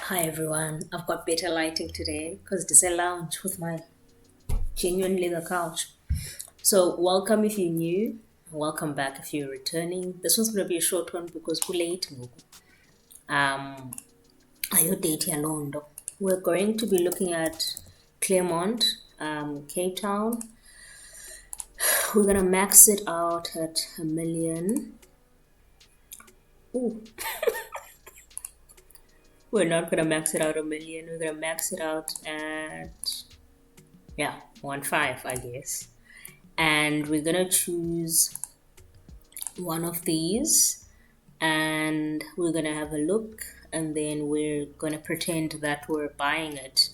Hi everyone, I've got better lighting today because it's a lounge with my genuine leather couch. So, welcome if you're new, welcome back if you're returning. This one's going to be a short one because we're late. Um, Ayodeti Alondo. We're going to be looking at Claremont, Cape Town. We're going to max it out at a million. Ooh, we're not going to max it out a million. We're going to max it out at, yeah, 1.5, I guess. And we're gonna choose one of these and we're gonna have a look and then we're gonna pretend that we're buying it.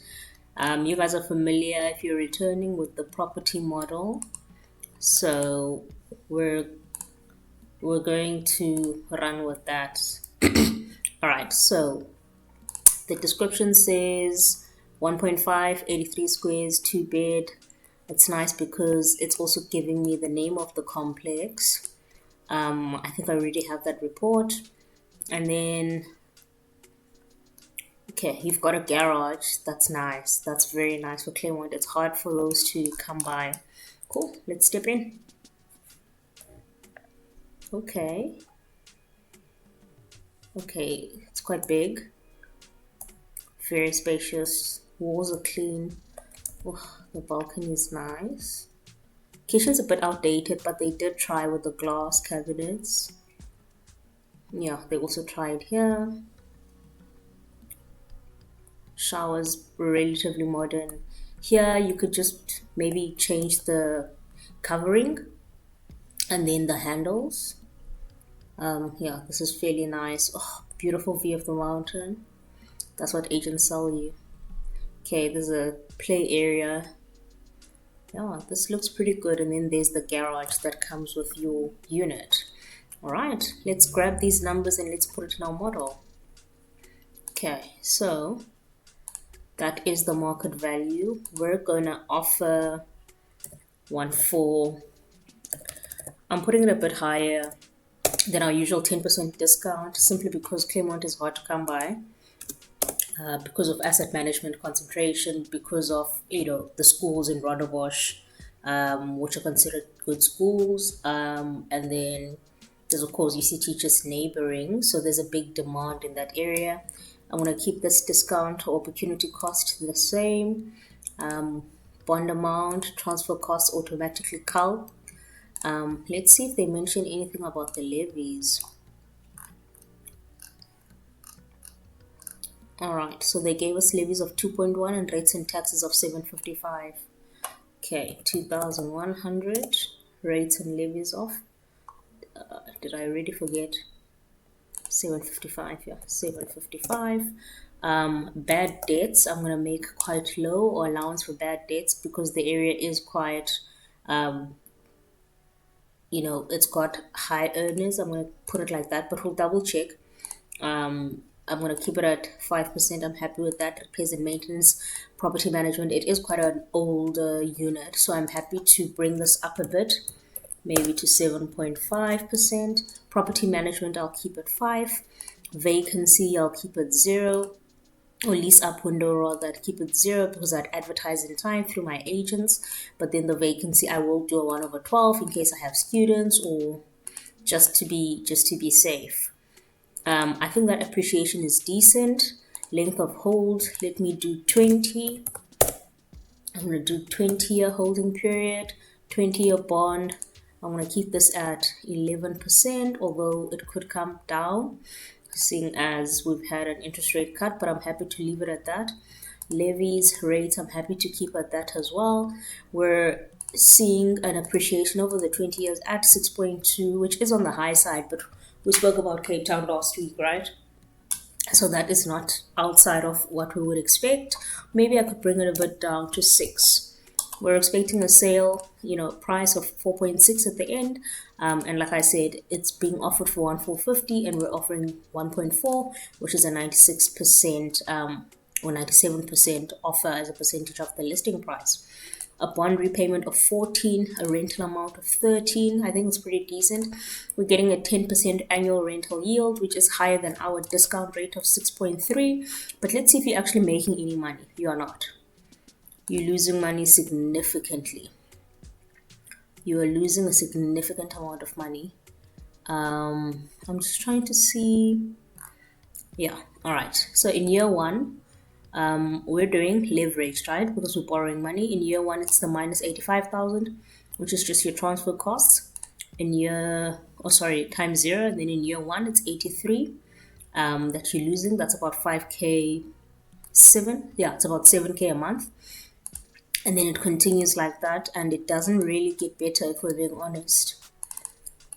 You guys are familiar if you're returning with the property model, so we're we're going to run with that. All right, so the description says 1.5, 83 squares, 2 bed. It's nice because it's also giving me the name of the complex. I think I already have that report. And then, okay, you've got a garage. That's nice. That's very nice for Claremont. It's hard for those to come by. Cool. Let's step in. Okay. Okay, it's quite big. Very spacious. Walls are clean. Oh, the balcony is nice. Kitchen's a bit outdated, but they did try with the glass cabinets. Yeah, they also tried here. Showers relatively modern. Here you could just maybe change the covering and then the handles. Yeah, this is fairly nice. Oh, beautiful view of the mountain. That's what agents sell you. Okay, there's a play area. Yeah, this looks pretty good. And then there's the garage that comes with your unit. All right, let's grab these numbers and let's put it in our model. Okay, so that is the market value. We're gonna offer 1.4. I'm putting it a bit higher than our usual 10% discount simply because Claremont is hard to come by. Because of asset management concentration, because of the schools in Rondebosch, which are considered good schools, and then there's of course UC teachers neighboring, so there's a big demand in that area. I'm gonna keep this discount or opportunity cost the same. Bond amount, transfer costs automatically calc. Let's see if they mention anything about the levies. All right, so they gave us levies of 2.1 and rates and taxes of 755. Okay, 2,100 rates and levies of. Did I already forget? 755, yeah, 755. Bad debts, I'm gonna make quite low or allowance for bad debts because the area is quite, it's got high earners. I'm gonna put it like that, but we'll double check. I'm going to keep it at 5%. I'm happy with that. Repairs and maintenance, property management. It is quite an older unit, so I'm happy to bring this up a bit, maybe to 7.5%. Property management, I'll keep at 5. Vacancy, I'll keep at 0. Or lease up window, rather, I'd keep it 0 because I'd advertise in time through my agents. But then the vacancy, I will do a 1/12 in case I have students or just to be safe. I think that appreciation is decent. Length of hold, let me do 20. I'm going to do 20-year holding period, 20-year bond. I'm going to keep this at 11%, although it could come down, seeing as we've had an interest rate cut, but I'm happy to leave it at that. Levies, rates, I'm happy to keep at that as well. We're seeing an appreciation over the 20 years at 6.2, which is on the high side, but we spoke about Cape Town last week, right? So that is not outside of what we would expect. Maybe I could bring it a bit down to 6. We're expecting a sale, price of 4.6 at the end. And like I said, it's being offered for 1.450 and we're offering 1.4, which is a 96% or 97% offer as a percentage of the listing price. a bond repayment of 14, a rental amount of 13. I think it's pretty decent. We're getting a 10% annual rental yield, which is higher than our discount rate of 6.3. But let's see if you're actually making any money. You are not. You're losing money significantly. You are losing a significant amount of money. I'm just trying to see. Yeah, all right. So in year one, we're doing leveraged, right? Because we're borrowing money. In year one, it's the minus 85,000, which is just your transfer costs. In year, times zero. And then in year one, it's 83 that you're losing. That's about 5K, it's about 7K a month. And then it continues like that. And it doesn't really get better if we're being honest.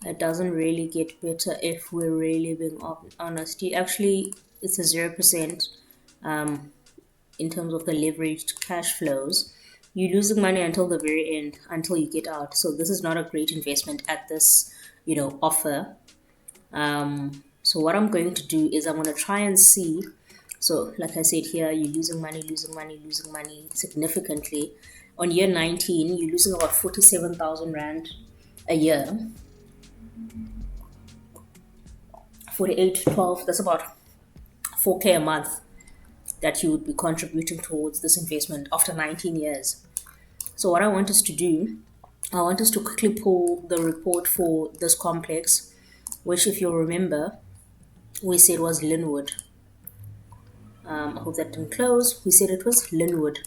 It doesn't really get better if we're really being honest. It's a 0% in terms of the leveraged cash flows. You're losing money until the very end, until you get out. So this is not a great investment at this, offer. So what I'm going to do is I'm going to try and see. So like I said here, you're losing money significantly. On year 19, you're losing about 47,000 Rand a year. 48, 12, that's about 4K a month that you would be contributing towards this investment after 19 years. So what I want us to do, I want us to quickly pull the report for this complex, which if you'll remember, we said was Linwood. I hope that didn't close. We said it was Linwood.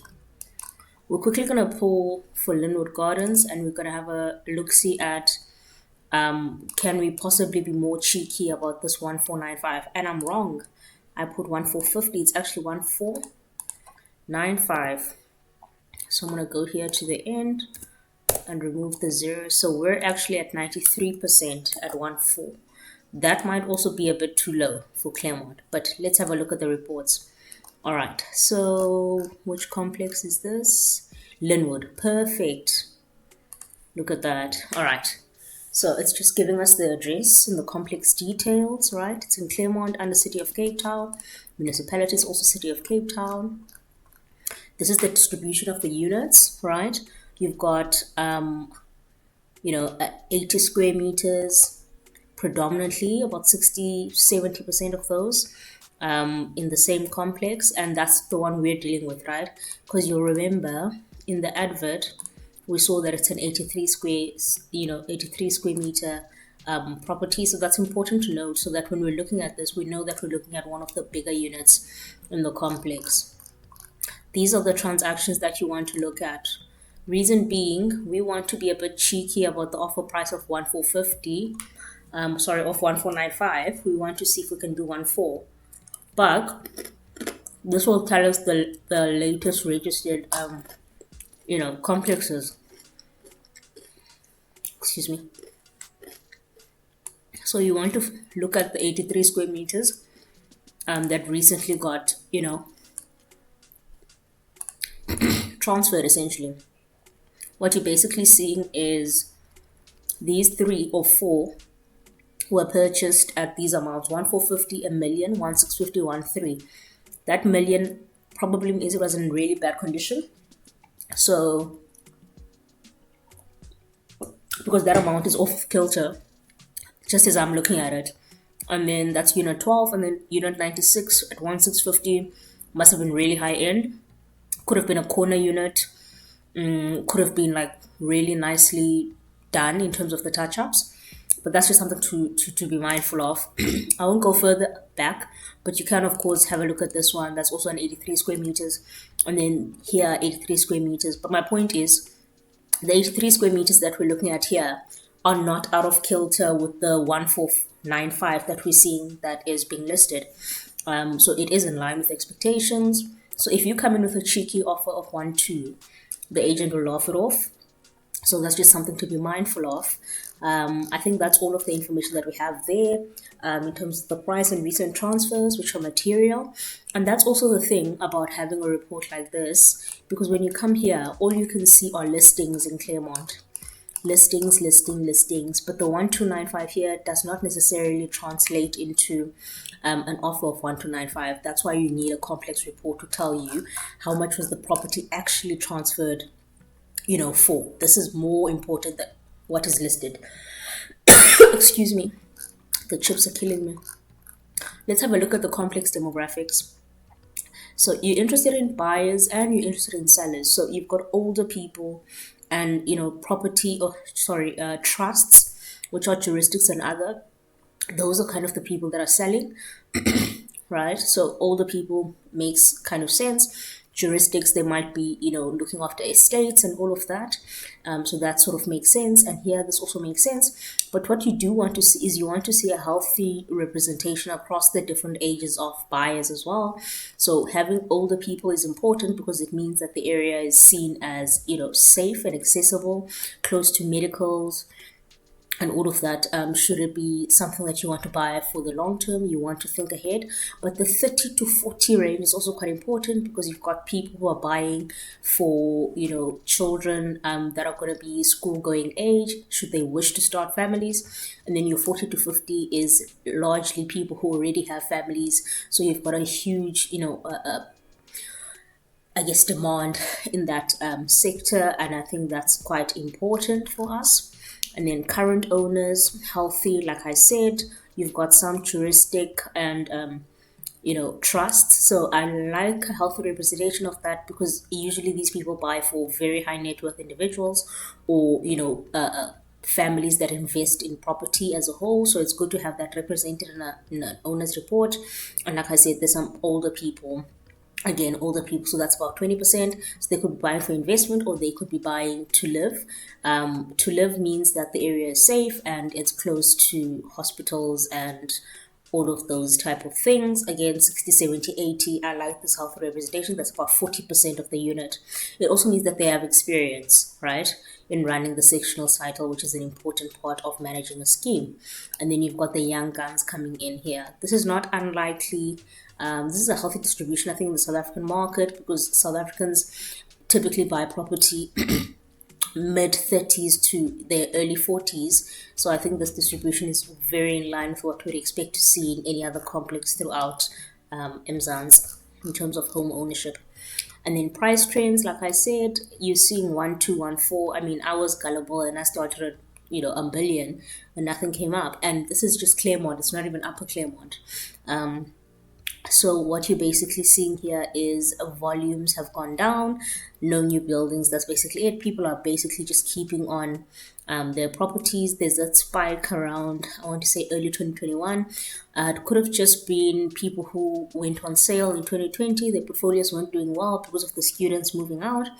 We're quickly going to pull for Linwood Gardens and we're going to have a look-see at can we possibly be more cheeky about this 1495? And I'm wrong. I put 1450. It's actually 1495. So I'm going to go here to the end and remove the zero. So we're actually at 93% at 14. That might also be a bit too low for Claremont, but let's have a look at the reports. All right. So which complex is this? Linwood. Perfect. Look at that. All right. So it's just giving us the address and the complex details, right? It's in Claremont under City of Cape Town. Municipality is also City of Cape Town. This is the distribution of the units, right? You've got, 80 square meters, predominantly about 60-70% of those in the same complex. And that's the one we're dealing with, right? Because you'll remember in the advert, we saw that it's an 83 square meter property. So that's important to note so that when we're looking at this, we know that we're looking at one of the bigger units in the complex. These are the transactions that you want to look at. Reason being, we want to be a bit cheeky about the offer price of 1450. Of 1495. We want to see if we can do 14. But this will tell us the latest registered complexes. Excuse me. So you want to look at the 83 square meters that recently got, transferred essentially. What you're basically seeing is these 3 or 4 were purchased at these amounts: 1450, a million, 1650, 13. That million probably means it was in really bad condition. So because that amount is off kilter, just as I'm looking at it. And then that's unit 12, and then unit 96 at 1650 must have been really high end. Could have been a corner unit. Could have been like really nicely done in terms of the touch-ups. But that's just something to be mindful of. I won't go further back, but you can of course have a look at this one. That's also an 83 square meters. And then here 83 square meters. But my point is, the 83 square meters that we're looking at here are not out of kilter with the 1495 that we're seeing that is being listed. So it is in line with expectations. So if you come in with a cheeky offer of 12, the agent will laugh it off. So that's just something to be mindful of. I think that's all of the information that we have there in terms of the price and recent transfers, which are material. And that's also the thing about having a report like this, because when you come here, all you can see are listings in Claremont. Listings. But the 1295 here does not necessarily translate into an offer of 1295. That's why you need a complex report to tell you how much was the property actually transferred for. This is more important than what is listed. Excuse me, the chips are killing me. Let's have a look at the complex demographics. So you're interested in buyers and you're interested in sellers. So you've got older people and property or sorry trusts, which are juristics and other. Those are kind of the people that are selling, right? So older people makes kind of sense. Juristics, they might be, looking after estates and all of that. So that sort of makes sense. And here, this also makes sense. But what you do want to see is you want to see a healthy representation across the different ages of buyers as well. So having older people is important because it means that the area is seen as, safe and accessible, close to medicals, and all of that. Should it be something that you want to buy for the long term, you want to think ahead. But the 30 to 40 range is also quite important because you've got people who are buying for children that are going to be school going age should they wish to start families. And then your 40 to 50 is largely people who already have families, so you've got a huge I guess demand in that sector, and I think that's quite important for us. And then current owners, healthy, like I said, you've got some touristic and trust. So I like a healthy representation of that because usually these people buy for very high net worth individuals or families that invest in property as a whole. So it's good to have that represented in an owner's report. And like I said, there's some older people, again older people, so that's about 20%. So they could be buying for investment or they could be buying to live. To live means that the area is safe and it's close to hospitals and all of those type of things. Again, 60, 70, 80, I like this healthy representation. That's about 40% of the unit. It also means that they have experience, right, in running the sectional cycle, which is an important part of managing a scheme. And then you've got the young guns coming in here. This is not unlikely. This is a healthy distribution, I think, in the South African market because South Africans typically buy property mid 30s to their early 40s. So I think this distribution is very in line with what we'd expect to see in any other complex throughout Mzansi in terms of home ownership. And then price trends, like I said, you're seeing 1, 2, 1, 4. I mean, I was gullible and I started at a billion and nothing came up. And this is just Claremont, it's not even Upper Claremont. So what you're basically seeing here is volumes have gone down, no new buildings. That's basically it. People are basically just keeping on their properties. There's that spike around, I want to say early 2021. It could have just been people who went on sale in 2020. Their portfolios weren't doing well because of the students moving out.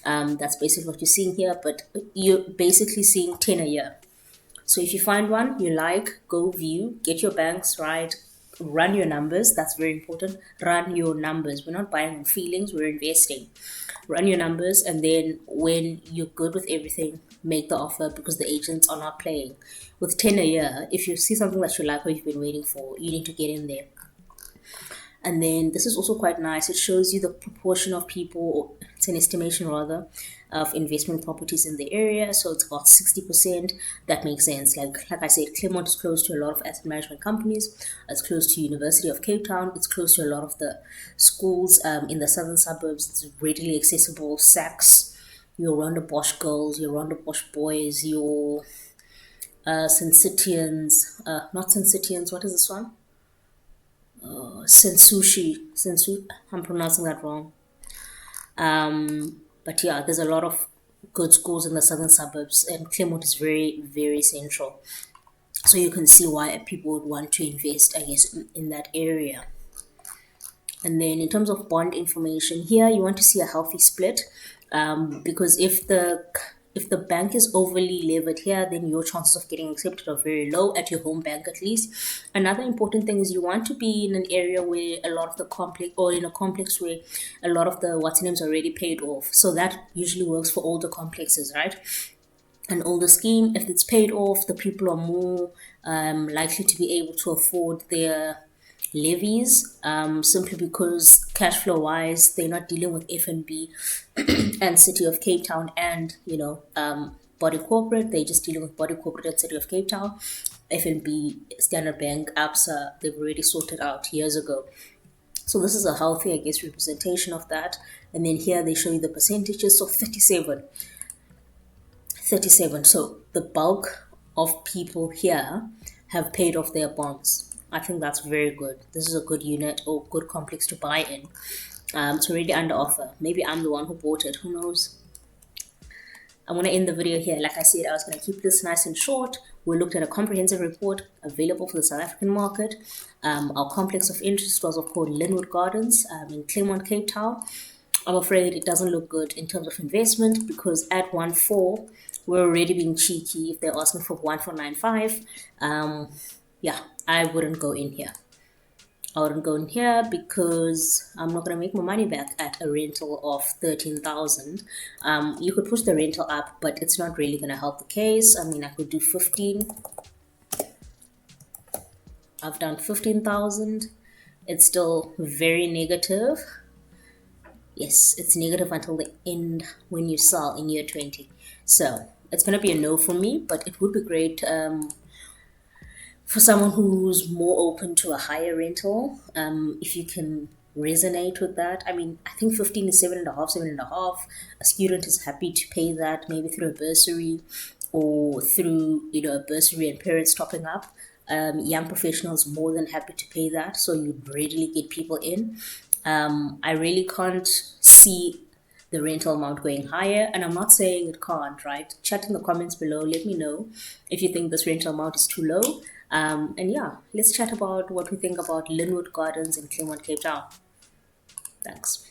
That's basically what you're seeing here. But you're basically seeing 10 a year. So if you find one you like, go view, get your banks right, run your numbers. That's very important. Run your numbers. We're not buying on feelings, we're investing. Run your numbers, and then when you're good with everything, make the offer because the agents are not playing. With 10 a year, if you see something that you like or you've been waiting for, you need to get in there. And then this is also quite nice. It shows you the proportion of people, it's an estimation rather, of investment properties in the area. So it's about 60%. That makes sense. Like I said, Claremont is close to a lot of asset management companies. It's close to University of Cape Town. It's close to a lot of the schools in the southern suburbs. It's readily accessible. Saks, your Rhonda Bosch girls, your Rhonda Bosch boys, your Sensitians, not Sensitians, what is this one? Sensu, I'm pronouncing that wrong. But yeah, there's a lot of good schools in the southern suburbs, and Claremont is very, very central. So you can see why people would want to invest, I guess, in that area. And then in terms of bond information, here you want to see a healthy split, because if the bank is overly levered here, then your chances of getting accepted are very low at your home bank at least. Another important thing is you want to be in an area where a lot of the complex, or in a complex where a lot of the what's names are already paid off. So that usually works for older complexes, right? An older scheme, if it's paid off, the people are more likely to be able to afford their levies, simply because cash flow wise they're not dealing with FNB and City of Cape Town and body corporate. They're just dealing with body corporate and City of Cape Town. FNB, Standard Bank, ABSA, they've already sorted out years ago. So this is a healthy, I guess, representation of that. And then here they show you the percentages. So 37, 37. So the bulk of people here have paid off their bonds. I think that's very good. This is a good unit or good complex to buy in. It's already under offer. Maybe I'm the one who bought it. Who knows? I'm going to end the video here. Like I said, I was going to keep this nice and short. We looked at a comprehensive report available for the South African market. Our complex of interest was, of course, Linwood Gardens in Claremont, Cape Town. I'm afraid it doesn't look good in terms of investment because at 1.4, we're already being cheeky if they're asking for 1.495. Yeah, I wouldn't go in here. I wouldn't go in here because I'm not going to make my money back at a rental of 13,000. You could push the rental up, but it's not really going to help the case. I mean, I could do 15. I've done 15,000. It's still very negative. Yes, it's negative until the end when you sell in year 20. So it's going to be a no for me, but it would be great for someone who's more open to a higher rental, if you can resonate with that. I mean, I think 15 is 7.5, 7.5. A student is happy to pay that maybe through a bursary or through, a bursary and parents topping up. Young professionals more than happy to pay that, so you'd readily get people in. I really can't see the rental amount going higher, and I'm not saying it can't, right? Chat in the comments below, let me know if you think this rental amount is too low. And yeah, let's chat about what we think about Linwood Gardens in Claremont, Cape Town. Thanks.